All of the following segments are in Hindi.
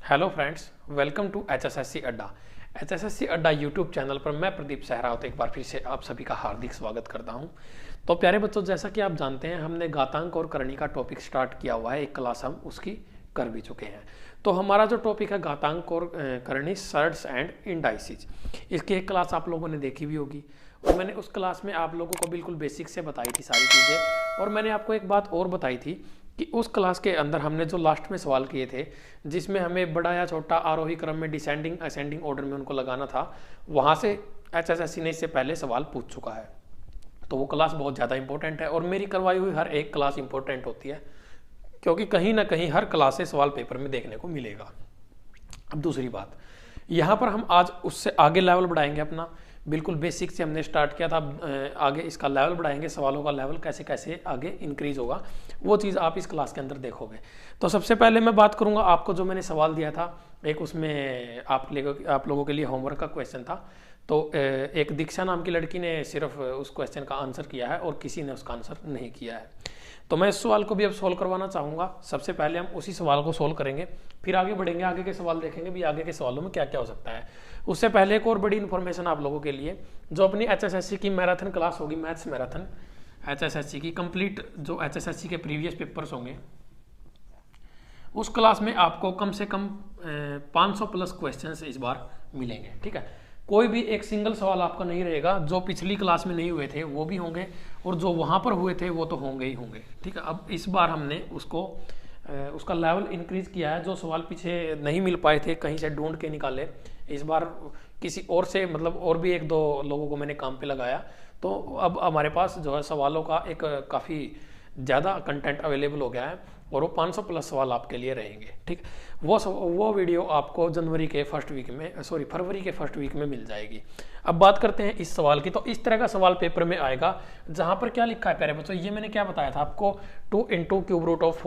Hello friends, welcome to HSSC Adda. HSSC Adda YouTube channel पर मैं प्रदीप सहरावत एक बार फिर से आप सभी का हार्दिक स्वागत करता हूं। तो प्यारे बच्चों, जैसा कि आप जानते हैं, हमने घातांक और करणी का टॉपिक स्टार्ट किया हुआ है। एक क्लास हम उसकी कर भी चुके हैं। तो हमारा जो टॉपिक है घातांक और करणी, सर्ड्स एंड इंडाइसिस, इसकी एक क्लास आप लोगों ने देखी भी होगी और मैंने उस क्लास में आप लोगों को बिल्कुल बेसिक से बताई थी सारी चीज़ें। और मैंने आपको एक बात और बताई थी कि उस क्लास के अंदर हमने जो लास्ट में सवाल किए थे, जिसमें हमें बड़ा या छोटा आरोही क्रम में डिसेंडिंग असेंडिंग ऑर्डर में उनको लगाना था, वहाँ से एचएसएससी ने इससे पहले सवाल पूछ चुका है। तो वो क्लास बहुत ज़्यादा इंपॉर्टेंट है और मेरी करवाई हुई हर एक क्लास इंपॉर्टेंट होती है, क्योंकि कहीं ना कहीं हर क्लास से सवाल पेपर में देखने को मिलेगा। अब दूसरी बात, यहाँ पर हम आज उससे आगे लेवल बढ़ाएंगे अपना। बिल्कुल बेसिक से हमने स्टार्ट किया था, आगे इसका लेवल बढ़ाएंगे, सवालों का लेवल कैसे कैसे आगे इंक्रीज होगा, वो चीज़ आप इस क्लास के अंदर देखोगे। तो सबसे पहले मैं बात करूंगा आपको, जो मैंने सवाल दिया था एक, उसमें आप लोगों के लिए होमवर्क का क्वेश्चन था। तो एक दीक्षा नाम की लड़की ने सिर्फ उस क्वेश्चन का आंसर किया है और किसी ने उसका आंसर नहीं किया है। तो मैं इस सवाल को भी अब सोल्व करवाना चाहूँगा। सबसे पहले हम उसी सवाल को सोल्व करेंगे, फिर आगे बढ़ेंगे, आगे के सवाल देखेंगे भी आगे के सवालों में क्या क्या हो सकता है। उससे पहले एक और बड़ी इन्फॉर्मेशन आप लोगों के लिए, जो अपनी एचएसएससी की मैराथन क्लास होगी, मैथ्स मैराथन एचएसएससी की कंप्लीट, जो एचएसएससी के प्रीवियस पेपर्स होंगे, उस क्लास में आपको कम से कम 500 प्लस क्वेश्चंस इस बार मिलेंगे। ठीक है, कोई भी एक सिंगल सवाल आपका नहीं रहेगा। जो पिछली क्लास में नहीं हुए थे वो भी होंगे और जो वहाँ पर हुए थे वो तो होंगे ही होंगे। ठीक है, अब इस बार हमने उसका लेवल इंक्रीज किया है। जो सवाल पीछे नहीं मिल पाए थे, कहीं से ढूंढ के निकाले, इस बार किसी और से, मतलब और भी एक दो लोगों को मैंने काम पे लगाया। तो अब हमारे पास जो है सवालों का एक काफ़ी ज़्यादा कंटेंट अवेलेबल हो गया है और वो 500 प्लस सवाल आपके लिए रहेंगे। ठीक, वो वीडियो आपको फरवरी के फर्स्ट वीक में मिल जाएगी। अब बात करते हैं इस सवाल की। तो इस तरह का सवाल पेपर में आएगा, जहां पर क्या लिखा है प्यारे बच्चों, ये मैंने क्या बताया था आपको, 2 इंटू क्यूब रूट ऑफ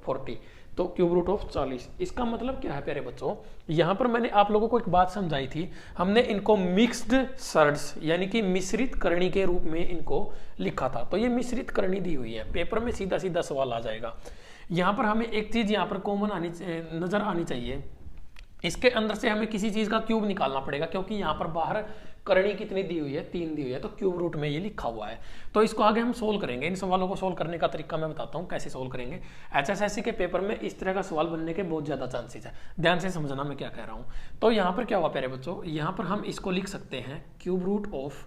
40, तो क्यूब रूट ऑफ 40। इसका मतलब क्या है प्यारे बच्चों, यहाँ पर मैंने आप लोगों को एक बात समझाई थी। हमने इनको मिक्स्ड सर्ड्स यानी कि मिश्रित करणी के रूप में इनको लिखा था। तो ये मिश्रित करणी दी हुई है, पेपर में सीधा सीधा सवाल आ जाएगा। यहाँ पर हमें एक चीज यहाँ पर कॉमन नजर आनी चाहिए, इसके अंदर से हमें किसी चीज का क्यूब निकालना पड़ेगा, क्योंकि यहाँ पर बाहर करणी कितनी दी हुई है, 3 दी हुई है, तो क्यूब रूट में ये लिखा हुआ है। तो इसको आगे हम सोल्व करेंगे। इन सवालों को सोल्व करने का तरीका मैं बताता हूँ कैसे सोल्व करेंगे। एचएसएससी के पेपर में इस तरह का सवाल बनने के बहुत ज्यादा चांसेस है, ध्यान से समझना मैं क्या कह रहा हूँ। तो यहाँ पर क्या हुआ प्यारे बच्चों, यहाँ पर हम इसको लिख सकते हैं क्यूब रूट ऑफ,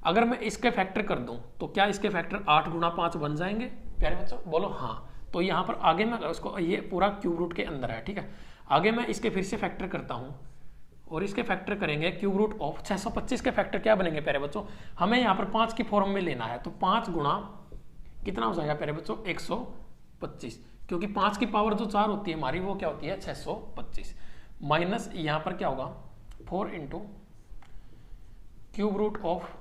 अगर मैं इसके फैक्टर कर दूं तो क्या इसके फैक्टर 8 गुणा 5 बन जाएंगे प्यारे बच्चों, बोलो हाँ। तो यहाँ पर आगे मैं उसको, ये पूरा क्यूब रूट के अंदर है। ठीक है, आगे मैं इसके फिर से फैक्टर करता हूँ और इसके फैक्टर करेंगे क्यूब रूट ऑफ 625 के फैक्टर क्या बनेंगे प्यारे बच्चों, हमें यहाँ पर 5 की फॉर्म में लेना है। तो 5 गुणा कितना हो जाएगा प्यारे बच्चों, 125, क्योंकि 5 की पावर जो 4 होती है हमारी, वो क्या होती है 625, माइनस यहाँ पर क्या होगा 4 इंटू क्यूब रूट ऑफ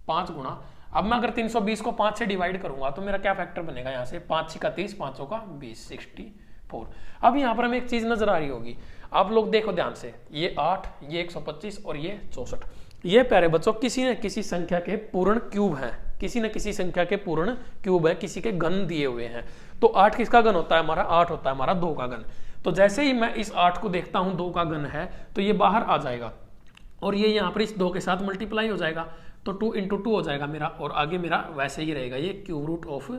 5 गुणा, अब मैं अगर 320 को 5 से डिवाइड करूंगा तो मेरा क्या फैक्टर बनेगा, यहाँ से 5 का 30, 5 का 20, 64। अब यहाँ पर हमें एक चीज नजर आ रही होगी, आप लोग देखो ध्यान से, ये 8, ये 125 और ये 64, ये प्यारे बच्चों किसी न किसी संख्या के पूर्ण क्यूब हैं, किसी न किसी संख्या के पूर्ण क्यूब है, किसी के घन दिए हुए हैं। तो 8 किसका घन होता है हमारा, 8 होता है हमारा 2 का घन। तो जैसे ही मैं इस 8 को देखता हूं 2 का घन है, तो ये बाहर आ जाएगा और ये यहाँ पर इस 2 के साथ मल्टीप्लाई हो जाएगा, तो 2 इंटू 2 हो जाएगा मेरा, और आगे मेरा वैसे ही रहेगा ये क्यूब रूट ऑफ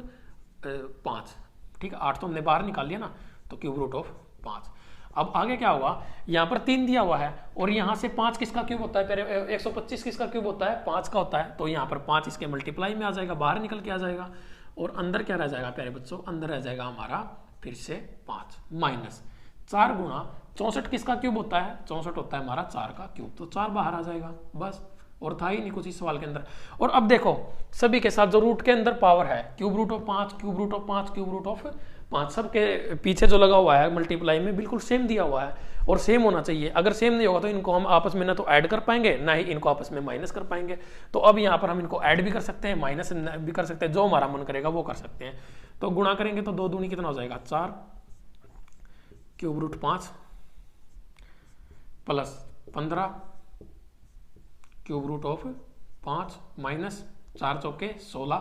5। ठीक है, 8 तो हमने बाहर निकाल लिया ना, तो क्यूब रूट ऑफ 5। अब आगे क्या होगा, यहाँ पर 3 दिया हुआ है और यहाँ से 5 किसका क्यूब होता है, पहले 125 किसका क्यूब होता है, 5 का होता है। तो यहाँ पर 5 इसके मल्टीप्लाई में आ जाएगा, बाहर निकल के आ जाएगा, और अंदर क्या रह जाएगा प्यारे बच्चों, अंदर रह जाएगा हमारा फिर से 5 माइनस 4 गुणा 64 किसका क्यूब होता है, 64 होता है हमारा 4 का क्यूब, तो 4 बाहर आ जाएगा बस, और था ही नहीं कुछ इस सवाल के अंदर। और अब देखो सभी के साथ जो रूट के अंदर पावर है, cube root of 5, cube root of 5, cube root of 5, सब के पीछे जो लगा हुआ है मल्टीप्लाई में बिल्कुल सेम दिया हुआ है, और सेम होना चाहिए। अगर सेम नहीं होगा तो इनको हम आपस में ना तो ऐड कर पाएंगे, ना ही इनको आपस में माइनस कर पाएंगे। तो अब यहाँ पर हम इनको ऐड भी कर सकते हैं, माइनस भी कर सकते हैं, जो हमारा मन करेगा वो कर सकते हैं। तो गुणा करेंगे तो 2 दूनी कितना हो जाएगा 4, cube root 5 plus 15 cube root of 5 minus 4 चौके 16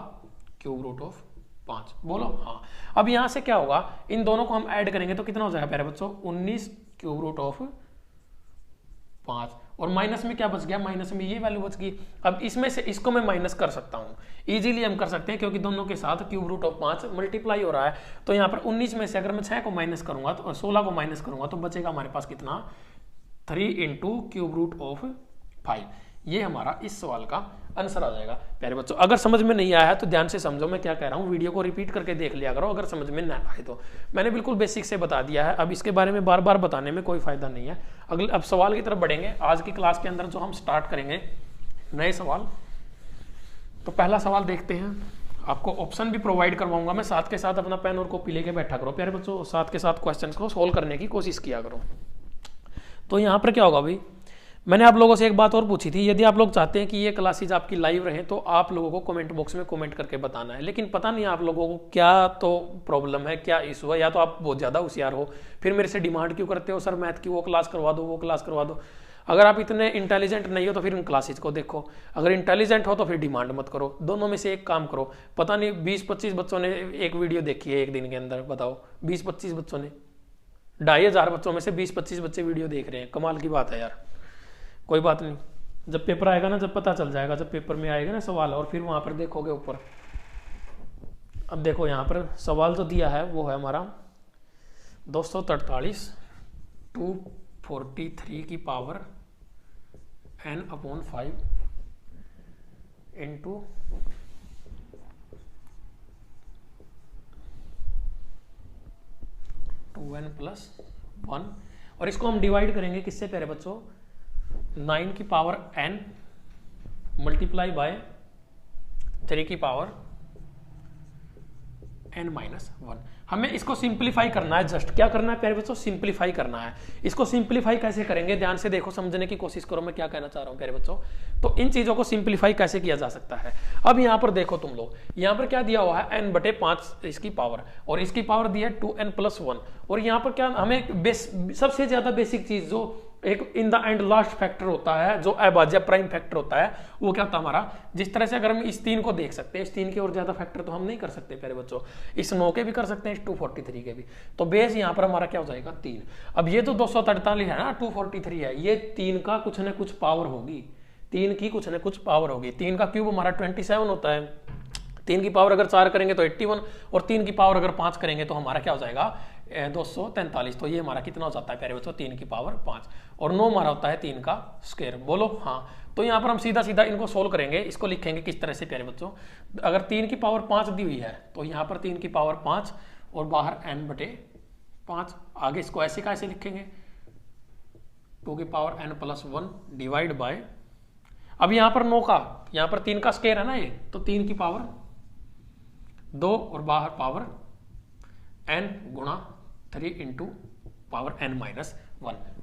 क्यूब रूट ऑफ 5। बोलो हाँ। अब यहां से क्या होगा, इन दोनों को हम ऐड करेंगे तो कितना हो जाएगा प्यारे बच्चों, 19 क्यूब रूट ऑफ 5। और माइनस में क्या बच गया, माइनस में ये वैल्यू बच गई। अब इसमें से इसको मैं माइनस कर सकता हूँ, इजीली हम कर सकते हैं क्योंकि दोनों के साथ क्यूब रूट ऑफ 5 मल्टीप्लाई हो रहा है। तो यहाँ पर 19 में से अगर मैं 6 को माइनस करूंगा तो 16 को माइनस करूंगा तो बचेगा हमारे पास कितना, 3 इंटू क्यूब रूट ऑफ 5। ये हमारा इस सवाल का आंसर आ जाएगा। प्यारे बच्चों अगर समझ में नहीं आया है तो ध्यान से समझो मैं क्या कह रहा हूँ, वीडियो को रिपीट करके देख लिया करो अगर समझ में ना आए तो। मैंने बिल्कुल बेसिक से बता दिया है, अब इसके बारे में बार बार बताने में कोई फायदा नहीं है। अगले अब सवाल की तरफ बढ़ेंगे। आज की क्लास के अंदर जो हम स्टार्ट करेंगे नए सवाल, तो पहला सवाल देखते हैं। आपको ऑप्शन भी प्रोवाइड करवाऊंगा मैं, साथ के साथ अपना पेन और कॉपी लेके बैठा करो प्यारे बच्चों, साथ के साथ क्वेश्चन को सोल्व करने की कोशिश किया करो। तो यहाँ पर क्या होगा भाई, मैंने आप लोगों से एक बात और पूछी थी, यदि आप लोग चाहते हैं कि ये क्लासेज आपकी लाइव रहें तो आप लोगों को कमेंट बॉक्स में कमेंट करके बताना है। लेकिन पता नहीं आप लोगों को क्या तो प्रॉब्लम है, क्या इशू है, या तो आप बहुत ज़्यादा होशियार हो फिर मेरे से डिमांड क्यों करते हो, सर मैथ की वो क्लास करवा दो, वो क्लास करवा दो। अगर आप इतने इंटेलिजेंट नहीं हो तो फिर इन क्लासेज को देखो, अगर इंटेलिजेंट हो तो फिर डिमांड मत करो। दोनों में से एक काम करो। पता नहीं 20-25 बच्चों ने एक वीडियो देखी है एक दिन के अंदर, बताओ 20-25 बच्चों ने, 2500 बच्चों में से 20-25 बच्चे वीडियो देख रहे हैं, कमाल की बात है यार। कोई बात नहीं, जब पेपर आएगा ना जब पता चल जाएगा, जब पेपर में आएगा ना सवाल और फिर वहां पर देखोगे ऊपर। अब देखो यहाँ पर सवाल जो दिया है वो है हमारा 243 243 की पावर n/5 इंटू 2n+1, और इसको हम डिवाइड करेंगे किससे प्यारे बच्चों, 9 की पावर n मल्टीप्लाई बाय 3 की पावर n-1। हमें इसको सिंप्लीफाई करना है, जस्ट क्या करना है प्यारे बच्चों, सिंप्लीफाई करना है। इसको सिंप्लीफाई कैसे करेंगे, ध्यान से देखो, समझने की कोशिश करो मैं क्या कहना चाह रहा हूं प्यारे बच्चों। तो इन चीजों को सिंप्लीफाई कैसे किया जा सकता है। अब यहां पर देखो तुम लोग, यहां पर क्या दिया हुआ है n/5 इसकी पावर, और इसकी पावर दी है 2n+1। और यहां पर क्या हमें सबसे ज्यादा बेसिक चीज जो एक in the end last factor होता है, जो अभाज्य प्राइम फैक्टर होता है, वो क्या होता है हमारा, जिस तरह से अगर हम इस 3 को देख सकते हैं, इस 3 के और ज्यादा फैक्टर तो हम नहीं कर सकते प्यारे बच्चों, इस 9 के भी कर सकते हैं, इस 243 के भी। तो बेस यहाँ पर हमारा क्या हो जाएगा 3। अब ये तो 243 है ना, 243 है, ये 3 का कुछ ना कुछ पावर होगी, 3 की कुछ ना कुछ पावर होगी। 3 का क्यूब हमारा 27 होता है, 3 की पावर अगर 4 करेंगे तो 81, और 3 की पावर अगर 5 करेंगे तो हमारा क्या हो जाएगा 243। तो ये हमारा कितना हो जाता है प्यारे बच्चों, 3 की पावर 5, और 9 हमारा होता है 3 का स्क्वायर। बोलो हाँ। तो यहाँ पर हम सीधा सीधा इनको सोल्व करेंगे, इसको लिखेंगे किस तरह से प्यारे बच्चों, अगर 3 की पावर 5 दी हुई है तो यहाँ पर 3 की पावर 5 और बाहर n/5, आगे इसको ऐसे कैसे लिखेंगे, 2 की पावर n+1 डिवाइड बाय, अब यहाँ पर 9 का, यहाँ पर 3 का स्क्वायर है ना ये, तो 3 की पावर 2 और बाहर पावर n गुणा 3 इंटू पावर n-1।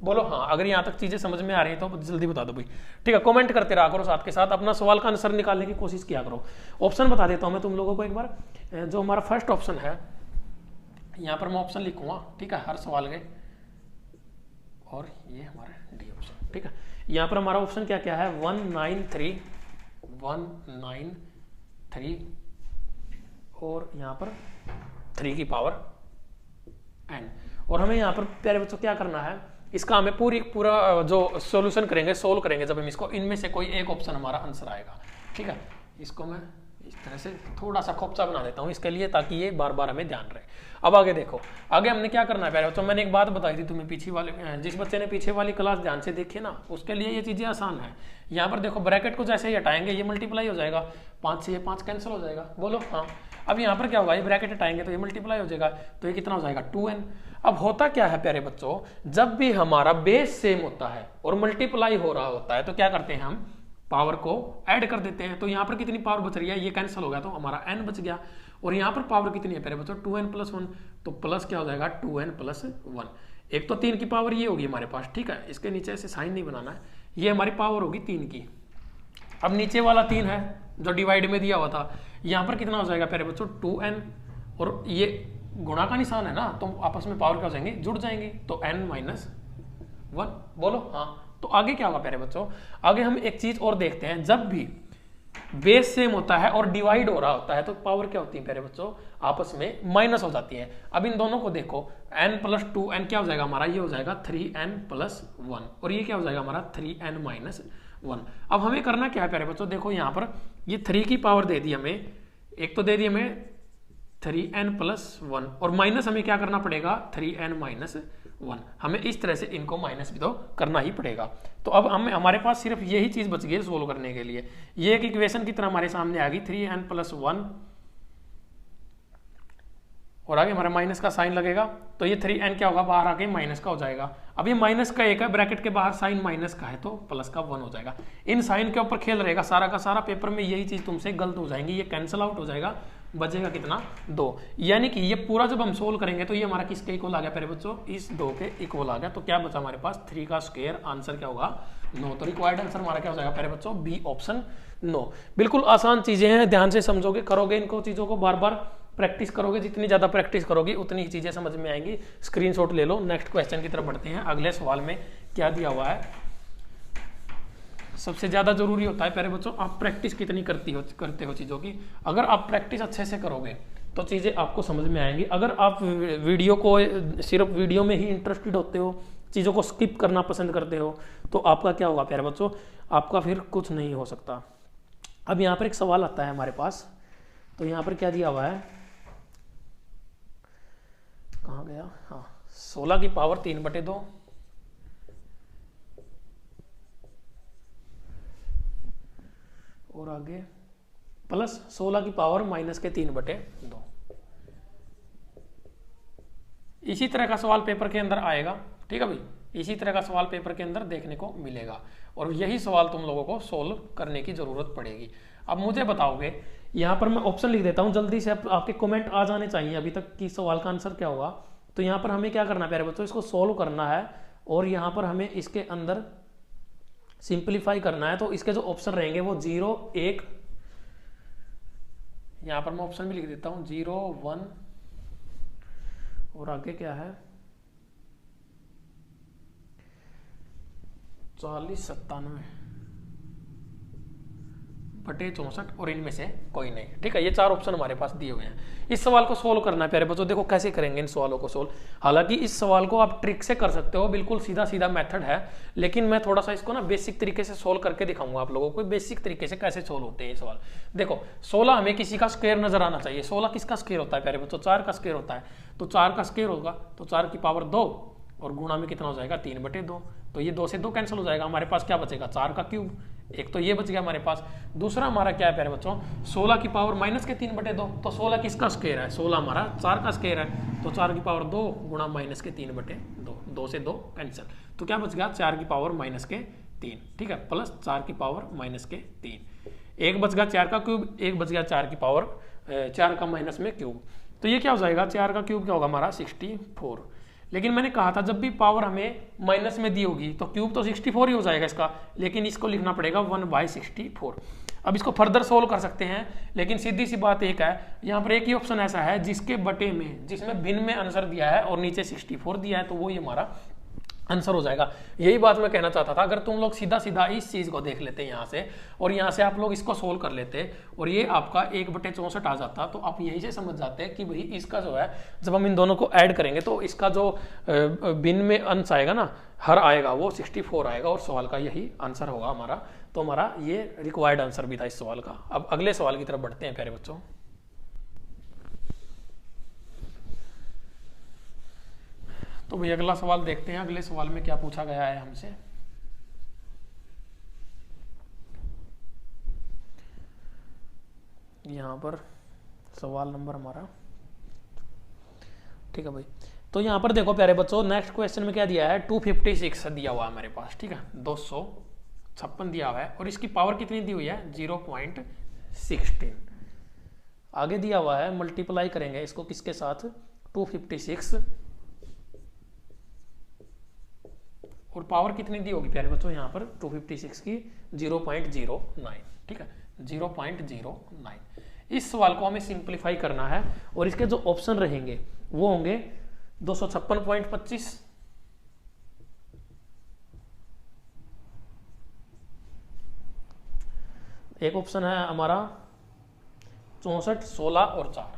बोलो हाँ। अगर यहाँ तक चीजें समझ में आ रही है तो जल्दी बता दो भाई, ठीक है, कमेंट करते रहा करो, साथ के साथ अपना सवाल का आंसर निकालने की कोशिश किया करो। ऑप्शन बता देता हूँ मैं तुम लोगों को एक बार। जो हमारा फर्स्ट ऑप्शन है, यहाँ पर मैं ऑप्शन लिखूंगा, ठीक है, हर सवाल के, और ये हमारा डी ऑप्शन, ठीक है। यहाँ पर हमारा ऑप्शन क्या क्या है, 193 और यहाँ पर 3 की पावर n। और हमें यहाँ पर प्यारे बच्चों क्या करना है, इसका हमें पूरा जो सॉल्यूशन करेंगे, सोल्व करेंगे जब हम इसको, इनमें से कोई एक ऑप्शन हमारा आंसर आएगा, ठीक है। इसको मैं इस तरह से थोड़ा सा खोपचा बना देता हूँ इसके लिए, ताकि ये बार बार हमें ध्यान रहे। अब आगे देखो, आगे हमने क्या करना है प्यारे बच्चों, मैंने एक बात बताई थी तुम्हें पीछे वाले, जिस बच्चे ने पीछे वाली क्लास ध्यान से देखी ना, उसके लिए ये चीजें आसान है। यहाँ पर देखो ब्रैकेट को जैसे ही हटाएंगे ये मल्टीप्लाई हो जाएगा, 5 से ये 5 कैंसिल हो जाएगा। बोलो हाँ। अब यहाँ पर क्या होगा, ये ब्रैकेट हटाएंगे तो ये मल्टीप्लाई हो जाएगा, तो ये कितना हो जाएगा 2n। अब होता क्या है प्यारे बच्चों, जब भी हमारा बेस सेम होता है और मल्टीप्लाई हो रहा होता है तो क्या करते हैं, हम पावर को ऐड कर देते हैं। तो यहाँ पर कितनी पावर बच रही है, ये कैंसिल हो गया तो हमारा n बच गया, और यहाँ पर पावर कितनी है प्यारे बच्चों, 2n+1, तो प्लस क्या हो जाएगा 2n+1। एक तो 3 की पावर ये होगी हमारे पास, ठीक है, इसके नीचे ऐसे साइन नहीं बनाना है, ये हमारी पावर होगी 3 की। अब नीचे वाला 3 है जो डिवाइड में दिया हुआ था, यहाँ पर कितना हो जाएगा प्यारे बच्चों 2n, और ये गुणा का निशान है ना, तो आपस में पावर क्या हो जाएंगे, जुड़ जाएंगे, तो n-1। बोलो हाँ। तो आगे क्या होगा प्यारे बच्चों, आगे हम एक चीज और देखते हैं, जब भी बेस सेम होता है और डिवाइड हो रहा होता है तो पावर क्या होती है प्यारे बच्चों, आपस में माइनस हो जाती है। अब इन दोनों को देखो, n प्लस 2n क्या हो जाएगा हमारा, ये हो जाएगा 3n प्लस 1 और ये क्या हो जाएगा हमारा 3n माइनस 1। अब हमें करना क्या है प्यारे बच्चों, देखो यहाँ पर ये 3 की पावर दे दी हमें, एक तो दे दी हमें 3n प्लस 1 और माइनस हमें क्या करना पड़ेगा 3n माइनस 1। हमें इस तरह से इनको माइनस भी तो करना ही पड़ेगा। तो अब हमारे पास सिर्फ यही चीज बच गई है सोल्व करने के लिए। ये एक इक्वेशन की तरह हमारे सामने आ गई 3n प्लस 1 और आगे हमारा माइनस का साइन लगेगा तो ये 3n क्या होगा, बाहर आके माइनस का हो जाएगा। अब ये माइनस का एक है, ब्रैकेट के बाहर साइन माइनस का है तो प्लस का 1 हो जाएगा। इन साइन के ऊपर खेल रहेगा सारा का सारा, पेपर में यही चीज तुमसे गलत हो जाएंगी, ये कैंसिल आउट हो जाएगा, बचेगा कितना 2। यानी कि ये पूरा जब हम सोल्व करेंगे तो ये हमारा किसके इक्वल आ गया प्यारे बच्चों, इस 2 के इक्वल आ गया। तो क्या बचा हमारे पास 3 का स्क्वायर, आंसर क्या होगा 9। तो रिक्वायर्ड आंसर हमारा क्या हो जाएगा प्यारे बच्चों, बी ऑप्शन 9। बिल्कुल आसान चीजें हैं, ध्यान से समझोगे, करोगे इनको चीजों को बार बार प्रैक्टिस करोगे, जितनी ज्यादा प्रैक्टिस करोगे उतनी ही चीजें समझ में आएंगी। स्क्रीनशॉट ले लो। नेक्स्ट क्वेश्चन की तरफ बढ़ते हैं। अगले सवाल में क्या दिया हुआ है, सबसे ज्यादा जरूरी होता है प्यारे बच्चों आप प्रैक्टिस कितनी करते हो चीजों की। अगर आप प्रैक्टिस अच्छे से करोगे तो चीजें आपको समझ में आएंगी। अगर आप वीडियो को सिर्फ वीडियो में ही इंटरेस्टेड होते हो, चीजों को स्किप करना पसंद करते हो, तो आपका क्या होगा प्यारे बच्चों, आपका फिर कुछ नहीं हो सकता। अब यहाँ पर एक सवाल आता है हमारे पास, तो यहाँ पर क्या दिया हुआ है, कहाँ गया, हाँ 16 की पावर 3/2 और आगे प्लस 16 की पावर माइनस के 3/2। इसी तरह का सवाल पेपर के अंदर आएगा, ठीक है भाई, इसी तरह का सवाल पेपर के अंदर देखने को मिलेगा और यही सवाल तुम लोगों को सोल्व करने की जरूरत पड़ेगी। अब मुझे बताओगे, यहाँ पर मैं ऑप्शन लिख देता हूँ जल्दी से, आपके कमेंट आ जाने चाहिए अभी तक कि सवाल का आंसर क्या होगा। तो यहाँ पर हमें क्या करना है प्यारे बच्चों, इसको सोल्व करना है और यहाँ पर हमें इसके अंदर सिंप्लीफाई करना है। तो इसके जो ऑप्शन रहेंगे वो 0, 1, यहाँ पर मैं ऑप्शन भी लिख देता हूँ 0, 1 और आगे क्या है 40, 97/64 और इनमें से कोई नहीं। ठीक है, ये 4 ऑप्शन हमारे पास दिए हुए हैं। इस सवाल को सोल्व करना है प्यारे बच्चों, देखो कैसे करेंगे इन सवालों को सोल्व। हालांकि इस सवाल को आप ट्रिक से कर सकते हो, बिल्कुल सीधा सीधा मेथड है, लेकिन मैं थोड़ा सा इसको ना बेसिक तरीके से सोल्व करके दिखाऊंगा आप लोगों को, बेसिक तरीके से कैसे सोल्व होते हैं ये सवाल। देखो 16 हमें किसी का स्क्वायर नजर आना चाहिए। 16 किसका स्क्वायर होता है प्यारे बच्चों, 4 का स्क्वायर होता है। तो 4 का स्क्वायर होगा तो 4 की पावर 2 और गुणा में कितना हो जाएगा 3/2। तो ये 2 से 2 कैंसिल हो जाएगा, हमारे पास क्या बचेगा 4 का क्यूब। एक तो ये बच गया हमारे पास। दूसरा हमारा क्या है प्यारे बच्चों, 16 की पावर माइनस के 3/2। तो 16 किसका स्क्वायर है, 16 हमारा 4 का स्क्वायर है। तो 4 की पावर 2 गुणा माइनस के 3/2, 2 से 2 कैंसिल। तो क्या बच गया 4 की पावर माइनस के 3, ठीक है, प्लस 4 की पावर माइनस के 3। एक बच गया 4 का क्यूब, एक बच गया 4 की पावर 4 का माइनस में क्यूब। तो ये क्या हो जाएगा, 4 का क्यूब क्या होगा हमारा 64। लेकिन मैंने कहा था जब भी पावर हमें माइनस में दी होगी तो क्यूब तो 64 ही हो जाएगा इसका, लेकिन इसको लिखना पड़ेगा 1/64। अब इसको फर्दर सोल्व कर सकते हैं, लेकिन सीधी सी बात एक है, यहाँ पर एक ही ऑप्शन ऐसा है जिसके बटे में, जिसमें भिन्न में आंसर दिया है और नीचे 64 दिया है, तो वो ही हमारा आंसर हो जाएगा। यही बात मैं कहना चाहता था। अगर तुम लोग सीधा सीधा इस चीज को देख लेते यहाँ से और यहाँ से आप लोग इसको सोल्व कर लेते और ये आपका 1/64 आ जाता, तो आप यही से समझ जाते कि भाई इसका जो है, जब हम इन दोनों को ऐड करेंगे तो इसका जो भिन्न में अंश आएगा ना, हर आएगा, वो 64 आएगा और सवाल का यही आंसर होगा हमारा। तो हमारा ये रिक्वायर्ड आंसर भी था इस सवाल का। अब अगले सवाल की तरफ बढ़ते हैं प्यारे बच्चों। तो भाई अगला सवाल देखते हैं, अगले सवाल में क्या पूछा गया है हमसे। यहाँ पर सवाल नंबर हमारा, ठीक है भाई। तो यहाँ पर देखो प्यारे बच्चों, नेक्स्ट क्वेश्चन में क्या दिया है, 256 दिया हुआ है हमारे पास, ठीक है, 256 दिया हुआ है और इसकी पावर कितनी दी हुई है 0.16। आगे दिया हुआ है मल्टीप्लाई करेंगे इसको किसके साथ, 256 और पावर कितनी दी होगी प्यारे बच्चों यहाँ पर 256 की 0.09, ठीक है, 0.09। इस सवाल को हमें सिंप्लीफाई करना है और इसके जो ऑप्शन रहेंगे वो होंगे 256.25, 256.25 एक ऑप्शन है हमारा 64, 16 और 4,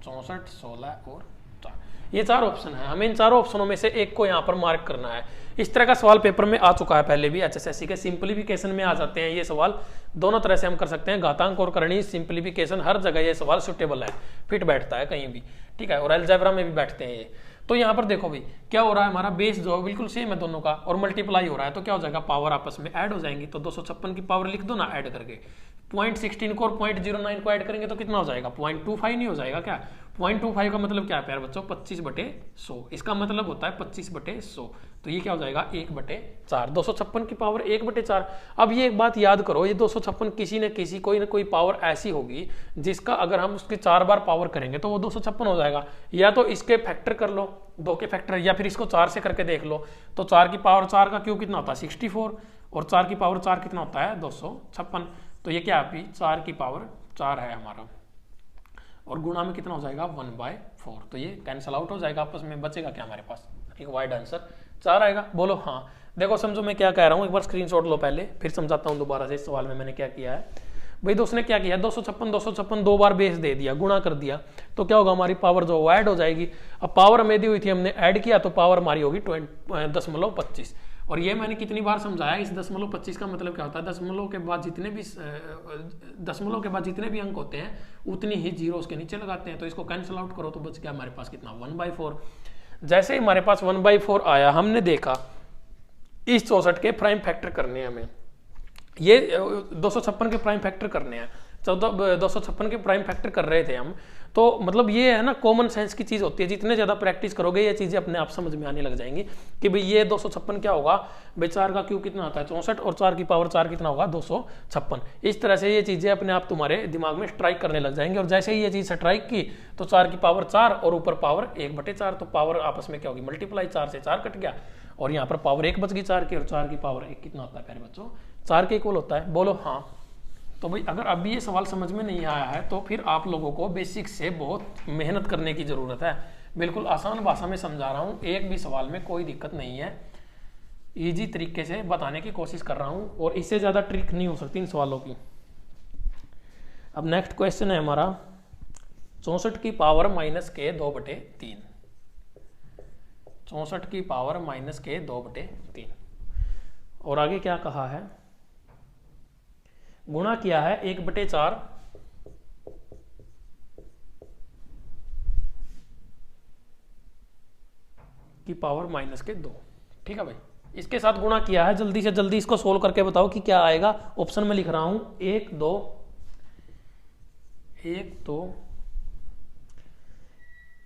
64, 16 और 4, ये 4 ऑप्शन है। हमें इन चारों ऑप्शनों में से एक को यहाँ पर मार्क करना है। इस तरह का सवाल पेपर में आ चुका है पहले भी, HSSC के सिंप्लीफिकेशन में आ जाते हैं ये सवाल। दोनों तरह से हम कर सकते हैं, घातांक और करणीय, सिंप्लीफिकेशन, हर जगह ये सवाल सुटेबल है, फिट बैठता है कहीं भी, ठीक है, और अलजेब्रा में भी बैठते हैं ये। तो यहाँ पर देखो भाई क्या हो रहा है, हमारा बेस जो है बिल्कुल सेम है दोनों का, और मल्टीप्लाई हो रहा है, तो क्या हो जाएगा, पावर आपस में ऐड हो जाएंगी। तो 256 की पावर लिख दो ना ऐड करके, 0.16 को और 0.09 को ऐड करेंगे तो कितना हो जाएगा, 0.25 नहीं हो जाएगा क्या। 0.25 का मतलब क्या है प्यारे बच्चों, 25/100, इसका मतलब होता है 25/100। तो ये क्या हो जाएगा 1/4, 256 की पावर 1/4। अब ये एक बात याद करो, ये 256 किसी न किसी कोई ना कोई पावर ऐसी होगी जिसका अगर हम उसके 4 बार पावर करेंगे तो वो 256 हो जाएगा। या तो इसके फैक्टर कर लो, 2 के फैक्टर, या फिर इसको 4 से करके देख लो। तो 4 की पावर 4 का क्यूब कितना होता है 64, और 4 की पावर 4 कितना होता है 256। तो ये क्या है 4 की पावर 4 है हमारा, और गुणा में कितना हो जाएगा 1/4। तो ये कैंसल आउट हो जाएगा, आपस में बचेगा क्या हमारे पास, एक वाइड आंसर 4 आएगा। बोलो हाँ। देखो समझो मैं क्या कह रहा हूँ, एक बार स्क्रीनशॉट लो पहले, फिर समझाता हूँ दोबारा से इस सवाल में मैंने क्या किया है। भाई दोस्त ने क्या किया, 256 2 बार बेस दे दिया, गुणा कर दिया, तो क्या होगा हमारी पावर जो ऐड हो जाएगी। अब पावर हमें दी हुई थी, हमने ऐड किया तो पावर हमारी होगी 0.25। और ये मैंने कितनी बार समझाया, इस 0.25 का मतलब क्या होता है, दशमलव के बाद जितने भी अंक होते हैं उतनी ही जीरो उसके नीचे लगाते हैं। तो इसको कैंसिल आउट करो तो बच गया हमारे पास कितना 1/4। जैसे ही हमारे पास 1/4 आया, हमने देखा इस 64 के प्राइम फैक्टर करने हैं हमें, ये 256 के प्राइम फैक्टर करने हैं, 256 के प्राइम फैक्टर कर रहे थे हम। तो मतलब ये है ना कॉमन सेंस की चीज होती है, जितने ज्यादा प्रैक्टिस करोगे ये चीजें अपने आप समझ में आने लग जाएंगी कि भाई ये 256 क्या होगा, भाई 4 का क्यूब कितना आता है 64, और 4 की पावर 4 कितना होगा 256। इस तरह से ये चीजें अपने आप तुम्हारे दिमाग में स्ट्राइक करने लग जाएंगे, और जैसे ही ये चीज स्ट्राइक की तो 4 की पावर 4 और ऊपर पावर 1/4, तो पावर आपस में क्या होगी मल्टीप्लाई, 4 से 4 कट गया, और यहाँ पर पावर 1 बच गई 4 की, और 4 की पावर 1 कितना होता है प्यारे बच्चों 4 के इक्वल होता है। बोलो हाँ। तो भाई अगर अभी ये सवाल समझ में नहीं आया है तो फिर आप लोगों को बेसिक से बहुत मेहनत करने की जरूरत है। बिल्कुल आसान भाषा में समझा रहा हूँ, एक भी सवाल में कोई दिक्कत नहीं है, इजी तरीके से बताने की कोशिश कर रहा हूँ, और इससे ज्यादा ट्रिक नहीं हो सकती इन सवालों की। अब नेक्स्ट क्वेश्चन है हमारा 64 की पावर -2/3, 64 की पावर -2/3, और आगे क्या कहा है, गुणा किया है 1/4 की पावर -2। ठीक है भाई, इसके साथ गुणा किया है। जल्दी से जल्दी इसको सोल्व करके बताओ कि क्या आएगा। ऑप्शन में लिख रहा हूं 1 2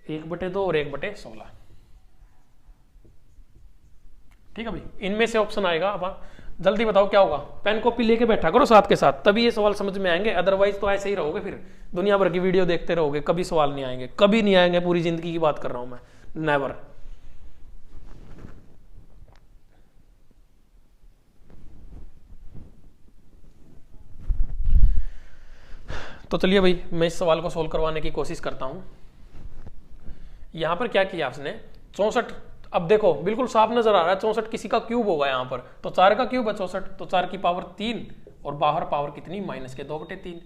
1/2 और 1/16। ठीक है भाई, इनमें से ऑप्शन आएगा। अब जल्दी बताओ क्या होगा, पेन कॉपी लेके बैठा करो साथ के साथ, तभी ये सवाल समझ में आएंगे, अदरवाइज तो ऐसे ही रहोगे, फिर दुनिया भर की वीडियो देखते रहोगे, कभी सवाल नहीं आएंगे, कभी नहीं आएंगे, पूरी जिंदगी की बात कर रहा हूं मैं, नेवर। तो चलिए भाई मैं इस सवाल को सोल्व करवाने की कोशिश करता हूं। यहां पर क्या किया आपने 64, अब देखो बिल्कुल साफ नजर आ रहा है 64 किसी का क्यूब होगा यहाँ पर, तो 4 का क्यूब है 64, तो 4 की पावर 3 और बाहर पावर कितनी -2/3,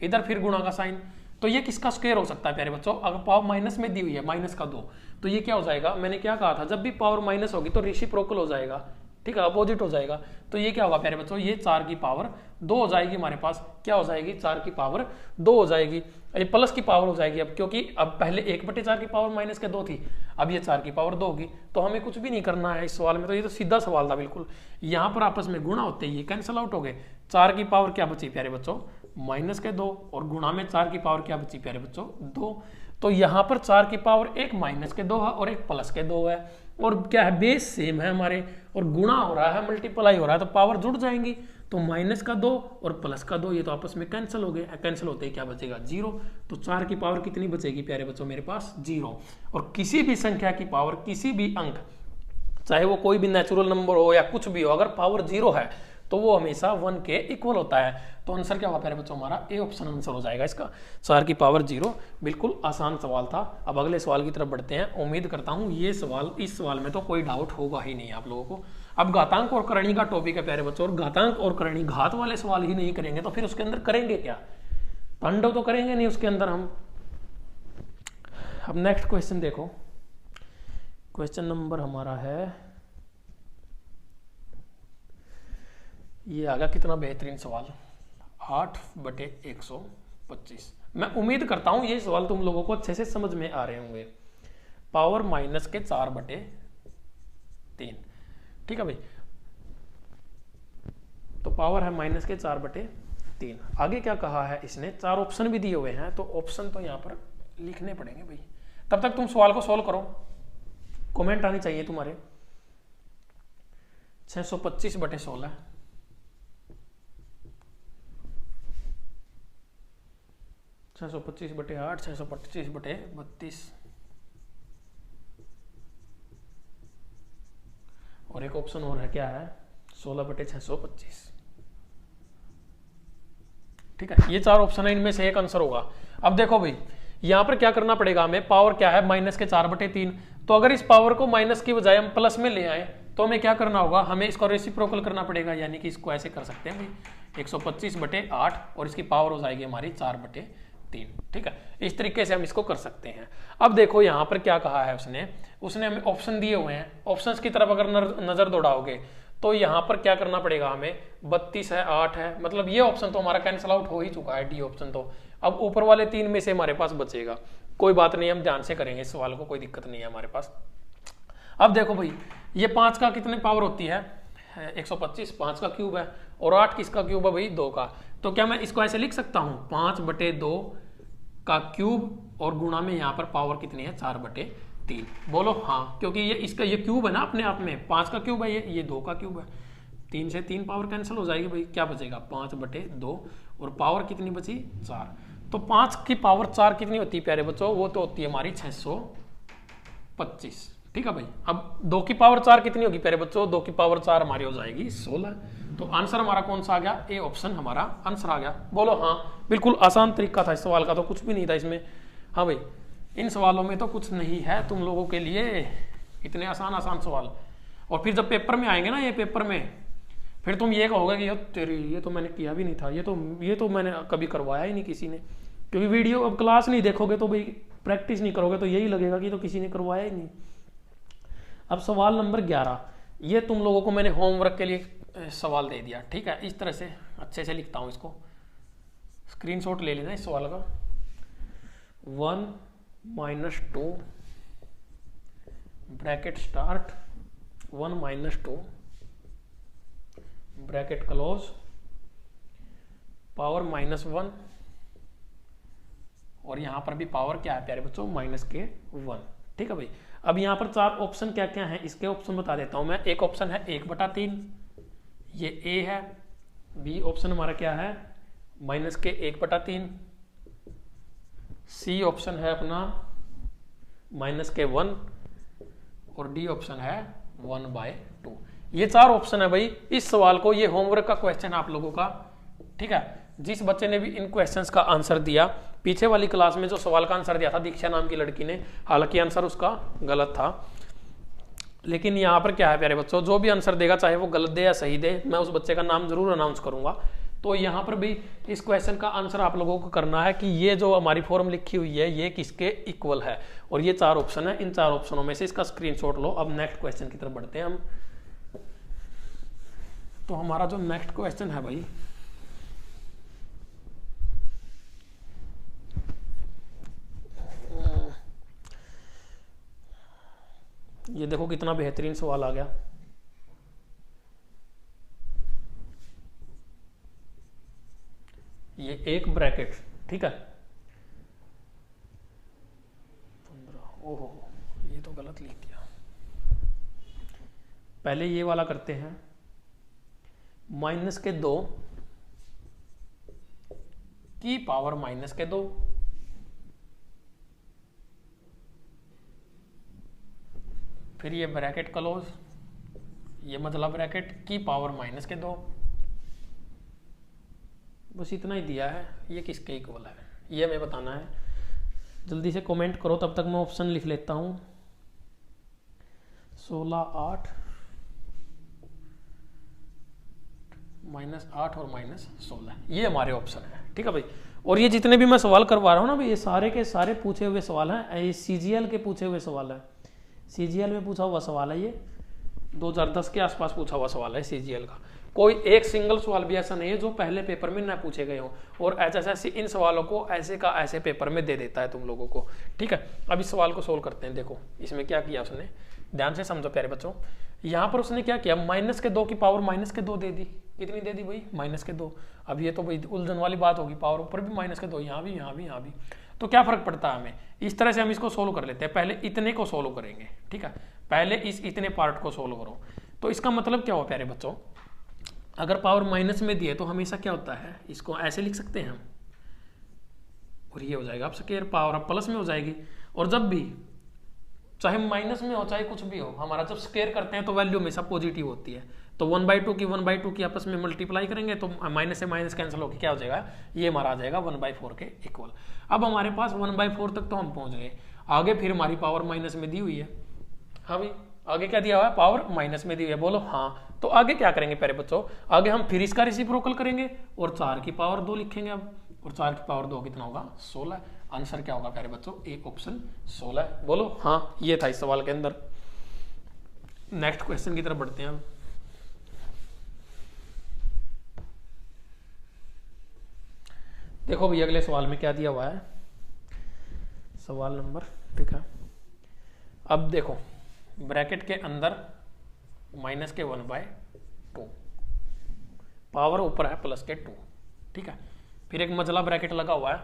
इधर फिर गुणा का साइन। तो ये किसका स्क्वायर हो सकता है प्यारे बच्चों, अगर पावर माइनस में दी हुई है -2, तो ये क्या हो जाएगा, मैंने क्या कहा था, जब भी पावर माइनस होगी तो रेसिप्रोकल हो जाएगा, ठीक है, अपोजिट हो जाएगा। तो ये क्या होगा प्यारे बच्चों, ये 4 की पावर 2 हो जाएगी हमारे पास, क्या हो जाएगी 4 की पावर 2 हो जाएगी, ये प्लस की पावर हो जाएगी अब, क्योंकि अब पहले 1/4 की पावर -2 थी, अब ये 4 की पावर 2 होगी। तो हमें कुछ भी नहीं करना है इस सवाल में, तो ये तो सीधा सवाल था बिल्कुल। यहाँ पर आपस में गुणा होते ही ये कैंसिल आउट हो गए, 4 की पावर क्या बची प्यारे बच्चों -2, और गुणा में 4 की पावर क्या बची प्यारे बच्चों 2। तो यहाँ पर 4 की पावर एक -2 है और एक +2 है, और क्या है बेस सेम है हमारे, और गुणा हो रहा है मल्टीप्लाई हो रहा है, तो पावर जुड़ जाएंगी, तो -2 और +2 ये तो आपस में कैंसिल हो गए, कैंसिल होते ही क्या बचेगा 0। तो 4 की पावर कितनी बचेगी प्यारे बच्चों मेरे पास 0। और किसी भी संख्या की पावर, किसी भी अंक, चाहे वो कोई भी नेचुरल नंबर हो या कुछ भी हो, अगर पावर 0 है तो वो हमेशा 1 के इक्वल होता है। तो आंसर क्या होगा प्यारे बच्चों, हमारा ए ऑप्शन आंसर हो जाएगा इसका, 4 की पावर 0। बिल्कुल आसान सवाल था। अब अगले सवाल की तरफ बढ़ते हैं। उम्मीद करता हूं ये सवाल, इस सवाल में तो कोई डाउट होगा ही नहीं आप लोगों को। अब घातांक और करणी का टॉपिक है प्यारे बच्चों, और घातांक और करणी घात वाले सवाल ही नहीं करेंगे तो फिर उसके अंदर करेंगे क्या, तांडव तो करेंगे नहीं उसके अंदर हम। अब नेक्स्ट क्वेश्चन देखो, क्वेश्चन नंबर हमारा है, ये आ गया कितना बेहतरीन सवाल, 8/125। मैं उम्मीद करता हूं ये सवाल तुम लोगों को अच्छे से समझ में आ रहे होंगे। पावर माइनस के 4/3, ठीक है भाई, तो पावर है माइनस के 4/3। आगे क्या कहा है इसने, 4 ऑप्शन भी दिए हुए हैं, तो ऑप्शन तो यहां पर लिखने पड़ेंगे भाई। तब तक तुम सवाल को सोल्व करो, कमेंट आनी चाहिए तुम्हारे। 625/16, 625/8, 625/32, और एक ऑप्शन और है, क्या है, 16/625। ठीक है, ये 4 ऑप्शन है, इनमें से एक आंसर होगा। अब देखो भाई यहां पर क्या करना पड़ेगा हमें, पावर क्या है माइनस के 4/3, तो अगर इस पावर को माइनस की बजाय हम प्लस में ले आए तो हमें क्या करना होगा, हमें इसको रेसिप्रोकल करना पड़ेगा, यानी कि इसको ऐसे कर सकते हैं भाई 125/8 और इसकी पावर हो जाएगी हमारी 4/3। ठीक है, इस तरीके से हम इसको कर सकते हैं। अब देखो यहां पर क्या कहा है उसने हमें ऑप्शन दिए हुए हैं, ऑप्शंस की तरफ अगर नजर दौड़ाओगे तो यहां पर क्या करना पड़ेगा हमें, 32 है, 8 है, मतलब ये ऑप्शन तो हमारा कैंसिल आउट हो ही चुका है, डी ऑप्शन तो। अब ऊपर वाले 3 में से हमारे पास बचेगा, कोई बात नहीं, हम ध्यान से करेंगे इस सवाल को, कोई दिक्कत नहीं है हमारे पास। अब देखो भाई ये 5 का कितने पावर होती है, 125, 5 का क्यूब है, और 8 किसका क्यूब है भाई, 2 का। तो क्या मैं इसको ऐसे लिख सकता हूं, 5/2 का क्यूब और गुणा में यहां पर पावर कितनी है, 4/3। बोलो हाँ, क्योंकि ये इसका ये क्यूब है ना अपने आप में, 5 का क्यूब है, ये 2 का क्यूब है, 3 से 3 पावर कैंसिल हो जाएगी भाई, क्या बचेगा 5/2 और पावर कितनी बची 4। तो 5 की पावर 4 कितनी होती है प्यारे बच्चों, वो तो होती है हमारी 625। ठीक है भाई, अब 2 की पावर 4 कितनी होगी प्यारे बच्चों, 2 की पावर 4 हमारी हो जाएगी 16। तो आंसर हमारा कौन सा आ गया, ए ऑप्शन हमारा आंसर आ गया। बोलो हाँ, बिल्कुल आसान तरीका था इस सवाल का, तो कुछ भी नहीं था इसमें। हाँ भाई, इन सवालों में तो कुछ नहीं है तुम लोगों के लिए, इतने आसान सवाल। और फिर जब पेपर में आएंगे ना, ये पेपर में फिर तुम ये कहोगे कि तेरी ये तो मैंने किया भी नहीं था, ये तो मैंने कभी करवाया ही नहीं किसी ने, क्योंकि वीडियो अब क्लास नहीं देखोगे तो भाई प्रैक्टिस नहीं करोगे तो यही लगेगा कि तो किसी ने करवाया ही नहीं। अब सवाल नंबर 11, ये तुम लोगों को मैंने होमवर्क के लिए सवाल दे दिया। ठीक है, इस तरह से अच्छे से लिखता हूं इसको, स्क्रीनशॉट ले लेना इस सवाल का। 1 - 2 bracket start, 1 - 2 bracket close, power -1, और यहां पर भी पावर क्या है प्यारे बच्चों, -1। ठीक है भाई, अब यहां पर 4 ऑप्शन क्या क्या हैं, इसके ऑप्शन बता देता हूं मैं। एक ऑप्शन है 1/3, ये ए है। बी ऑप्शन हमारा क्या है, -1/3। सी ऑप्शन है अपना -1, और डी ऑप्शन है 1/2। ये 4 ऑप्शन है भाई इस सवाल को, ये होमवर्क का क्वेश्चन आप लोगों का। ठीक है, जिस बच्चे ने भी इन क्वेश्चंस का आंसर दिया, पीछे वाली क्लास में जो सवाल का आंसर दिया था दीक्षा नाम की लड़की ने, हालांकि आंसर उसका गलत था, लेकिन यहाँ पर क्या है प्यारे बच्चों, जो भी आंसर देगा चाहे वो गलत दे या सही दे, मैं उस बच्चे का नाम जरूर अनाउंस करूंगा। तो यहाँ पर भी इस क्वेश्चन का आंसर आप लोगों को करना है कि ये जो हमारी फॉर्म लिखी हुई है ये किसके इक्वल है, और ये 4 ऑप्शन है, इन 4 ऑप्शनों में से इसका स्क्रीनशॉट लो। अब नेक्स्ट क्वेश्चन की तरफ बढ़ते हैं हम। तो हमारा जो नेक्स्ट क्वेश्चन है भाई, ये देखो कितना बेहतरीन सवाल आ गया। ये एक ब्रैकेट, ठीक है, 15, ओहो ये तो गलत लिख दिया। पहले ये वाला करते हैं, -2 की पावर -2, फिर ये ब्रैकेट क्लोज, ये मतलब ब्रैकेट की पावर -2। बस इतना ही दिया है, ये किसके इक्वल है ये हमें बताना है। जल्दी से कमेंट करो, तब तक मैं ऑप्शन लिख लेता हूँ। 16, 8, -8 और -16, ये हमारे ऑप्शन है। ठीक है भाई। और ये जितने भी मैं सवाल करवा रहा हूँ ना भाई, ये सारे के सारे पूछे हुए सवाल हैं, ये CGL के पूछे हुए सवाल है, CGL में पूछा हुआ सवाल है, ये 2010 के आसपास पूछा हुआ सवाल है CGL का। कोई एक सिंगल सवाल भी ऐसा नहीं है जो पहले पेपर में ना पूछे गए हों, और HSSC इन सवालों को ऐसे का ऐसे पेपर में दे देता है तुम लोगों को। ठीक है, अब इस सवाल को सोल्व करते हैं। देखो इसमें क्या किया उसने, ध्यान से समझो प्यारे बच्चों। यहाँ पर उसने क्या किया, -2 की पावर -2 दे दी। कितनी दे दी भाई, -2। अब ये तो भाई उलझन वाली बात होगी, पावर ऊपर भी -2, यहाँ भी यहाँ भी यहाँ भी, तो क्या फर्क पड़ता है हमें। इस तरह से हम इसको सोल्व कर लेते हैं। पहले इतने को सोल्व करेंगे, ठीक है, पहले इस इतने पार्ट को सोल्व करो। तो इसका मतलब क्या हो प्यारे बच्चों, अगर पावर माइनस में दिए तो हमेशा क्या होता है, इसको ऐसे लिख सकते हैं हम, और ये हो जाएगा अब स्क्वायर, पावर अब प्लस में हो जाएगी। और जब भी चाहे माइनस में हो चाहे कुछ भी हो, हमारा जब स्क्वायर करते हैं तो वैल्यू हमेशा पॉजिटिव होती है। तो 1/2 की आपस में मल्टीप्लाई करेंगे तो माइनस से माइनस कैंसिल होकर क्या हो जाएगा, ये हमारा आ जाएगा 1/4 के इक्वल। अब हमारे पास 1/4 तक तो हम पहुंच गए, आगे फिर हमारी पावर माइनस में दी हुई है। हाँ भाई, आगे क्या दिया हुआ है, पावर माइनस में दी हुई है, बोलो हाँ। तो आगे क्या करेंगे प्यारे बच्चों, आगे हम फिर इसका रेसिप्रोकल करेंगे और 4 की पावर 2 लिखेंगे अब, और 4 की पावर 2 कितना होगा, 16। आंसर क्या होगा प्यारे बच्चों, ए ऑप्शन 16, बोलो हाँ। ये था इस सवाल के अंदर। नेक्स्ट क्वेश्चन की तरफ बढ़ते हैं अब। देखो भैया अगले सवाल में क्या दिया हुआ है, सवाल नंबर, ठीक है, अब देखो ब्रैकेट के अंदर -1/2, पावर ऊपर है +2, ठीक है, फिर एक मझला ब्रैकेट लगा हुआ है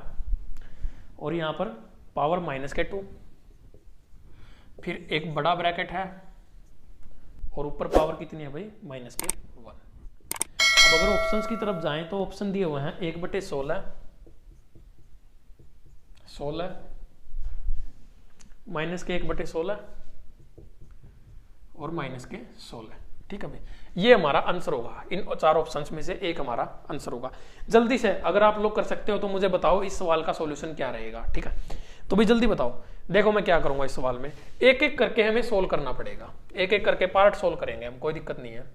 और यहां पर पावर -2, फिर एक बड़ा ब्रैकेट है और ऊपर पावर कितनी है भाई, -1। अब अगर ऑप्शंस की तरफ जाएं तो ऑप्शन दिए हुए हैं 1/16, 16, -1/16 और -16। ठीक है भाई, ये हमारा आंसर होगा। इन 4 ऑप्शंस में से एक हमारा आंसर होगा। जल्दी से अगर आप लोग कर सकते हो तो मुझे बताओ इस सवाल का सॉल्यूशन क्या रहेगा। ठीक है, तो भाई जल्दी बताओ। देखो मैं क्या करूंगा इस सवाल में, एक एक करके हमें सोल्व करना पड़ेगा, एक एक करके पार्ट सोल्व करेंगे हम, कोई दिक्कत नहीं है।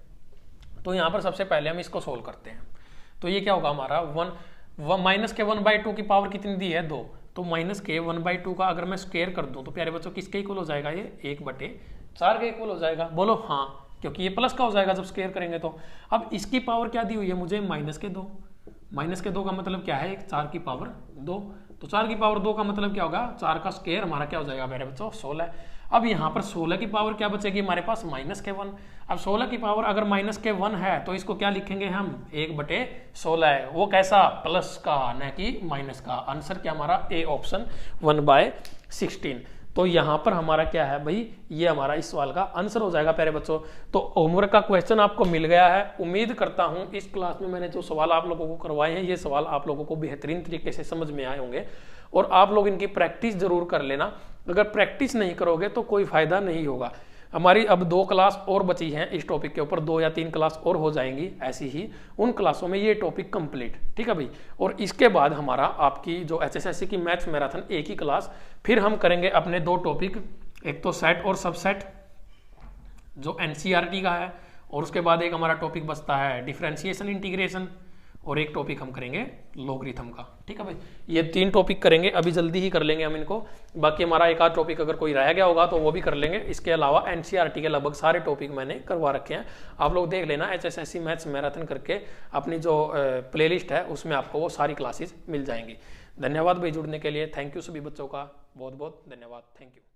तो यहाँ पर सबसे पहले हम इसको सोल्व करते हैं। तो ये क्या होगा हमारा, -1/2 की पावर कितनी दी है, 2। तो -1/2 का अगर मैं स्क्वायर कर दूं तो प्यारे बच्चों किसके इक्वल हो जाएगा, ये 1/4 के इक्वल हो जाएगा, बोलो हाँ, क्योंकि ये प्लस का हो जाएगा जब स्क्वायर करेंगे तो। अब इसकी पावर क्या दी हुई है मुझे, -2। -2 का मतलब क्या है, 4 की पावर 2। तो 4 की पावर 2 का मतलब क्या होगा, 4 का स्क्वायर हमारा क्या हो जाएगा मेरे बच्चों, 16। अब यहाँ पर 16 की पावर क्या बचेगी हमारे पास, -1। अब 16 की पावर अगर -1 है तो इसको क्या लिखेंगे हम, 1/16 है, वो कैसा, प्लस का न कि माइनस का। आंसर क्या हमारा, ए ऑप्शन 1/16। तो यहाँ पर हमारा क्या है भाई, ये हमारा इस सवाल का आंसर हो जाएगा प्यारे बच्चों। तो होमवर्क का क्वेश्चन आपको मिल गया है। उम्मीद करता हूँ इस क्लास में मैंने जो सवाल आप लोगों को करवाए हैं, ये सवाल आप लोगों को बेहतरीन तरीके से समझ में आए होंगे, और आप लोग इनकी प्रैक्टिस जरूर कर लेना। अगर प्रैक्टिस नहीं करोगे तो कोई फायदा नहीं होगा। हमारी अब 2 क्लास और बची हैं इस टॉपिक के ऊपर, 2 या 3 क्लास और हो जाएंगी ऐसी ही, उन क्लासों में ये टॉपिक कंप्लीट। ठीक है भाई, और इसके बाद हमारा आपकी जो HSSC की मैथ्स मैराथन एक ही क्लास, फिर हम करेंगे अपने 2 टॉपिक, एक तो सेट और सबसेट जो NCERT का है, और उसके बाद एक हमारा टॉपिक बचता है डिफरेंशिएशन इंटीग्रेशन, और एक टॉपिक हम करेंगे लॉगरिथम का। ठीक है भाई, ये 3 टॉपिक करेंगे, अभी जल्दी ही कर लेंगे हम इनको। बाकी हमारा एक आध टॉपिक अगर कोई रह गया होगा तो वो भी कर लेंगे। इसके अलावा NCERT के लगभग सारे टॉपिक मैंने करवा रखे हैं, आप लोग देख लेना। HSSC मैथ्स मैराथन करके अपनी जो प्लेलिस्ट है उसमें आपको वो सारी क्लासेस मिल जाएंगी। धन्यवाद भाई जुड़ने के लिए, थैंक यू सभी बच्चों का, बहुत बहुत धन्यवाद, थैंक यू।